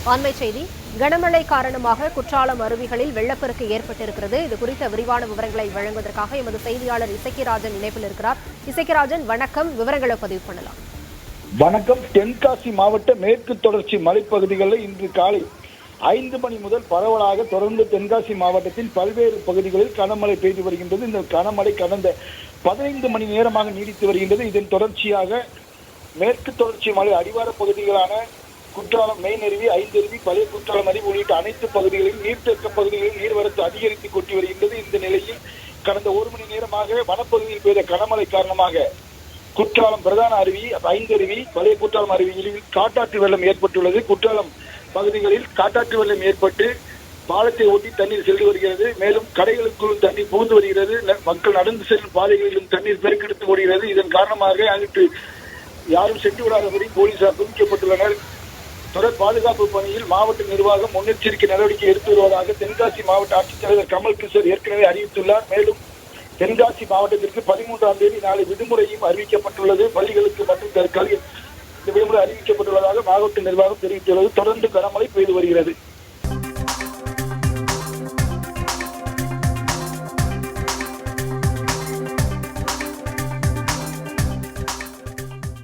அண்மை செய்தி. கனமழை காரணமாக குற்றாலம் அருவிகளில் வெள்ளப்பெருக்கு ஏற்பட்டிருக்கிறது. இது குறித்த விரிவான விவரங்களை வழங்குவதற்காக எமது செய்தியாளர் இசக்கிராஜன் இணைப்பில் இருக்கிறார். இசக்கிராஜன், வணக்கம். விவரங்களை பதிவு பண்ணலாம். வணக்கம். தென்காசி மாவட்ட மேற்கு தொடர்ச்சி மலைப்பகுதிகளில் இன்று காலை 5 மணி முதல் பரவலாக தொடர்ந்து தென்காசி மாவட்டத்தின் பல்வேறு பகுதிகளில் கனமழை பெய்து வருகின்றது. இந்த கனமழை கடந்த 15 மணி நேரமாக நீடித்து வருகின்றது. இதன் தொடர்ச்சியாக மேற்கு தொடர்ச்சி மலை அடிவார பகுதிகளான குற்றாலம் மெயின் அருவி, ஐந்தருவி, பழைய குற்றாலம் அருவி உள்ளிட்ட அனைத்து பகுதிகளிலும் நீர்த்தேக்க பகுதிகளில் நீர்வரத்து அதிகரித்து கொட்டி வருகின்றது. இந்த நிலையில் கடந்த 1 மணி நேரமாக வனப்பகுதியில் பெய்த கனமழை காரணமாக குற்றாலம் பிரதான அருவி, ஐந்தருவி, பழைய குற்றாலம் அருவியில் காட்டாற்று வெள்ளம் ஏற்பட்டுள்ளது. குற்றாலம் பகுதிகளில் காட்டாற்று வெள்ளம் ஏற்பட்டு பாலத்தை ஒட்டி தண்ணீர் சென்று வருகிறது. மேலும் கடைகளுக்குள் தண்ணீர் புகுந்து வருகிறது. மக்கள் நடந்து செல்லும் பாதைகளிலும் தண்ணீர் பெருக்கெடுத்து ஓடுகிறது. இதன் காரணமாக அங்கு யாரும் சென்று விடாதபடி போலீசார் குவிக்கப்பட்டுள்ளனர். தொடர் பாதுகாப்பு பணியில் மாவட்ட நிர்வாகம் முன்னெச்சரிக்கை நடவடிக்கை எடுத்து வருவதாக தென்காசி மாவட்ட ஆட்சித்தலைவர் கமல் கிஷோர் ஏற்கனவே அறிவித்துள்ளார். மேலும் தென்காசி மாவட்டத்திற்கு 13ஆம் தேதி நாளை விடுமுறையும் அறிவிக்கப்பட்டுள்ளது. பள்ளிகளுக்கு மற்றும் விடுமுறை அறிவிக்கப்பட்டுள்ளதாக மாவட்ட நிர்வாகம் தெரிவித்துள்ளது. தொடர்ந்து கனமழை பெய்து வருகிறது.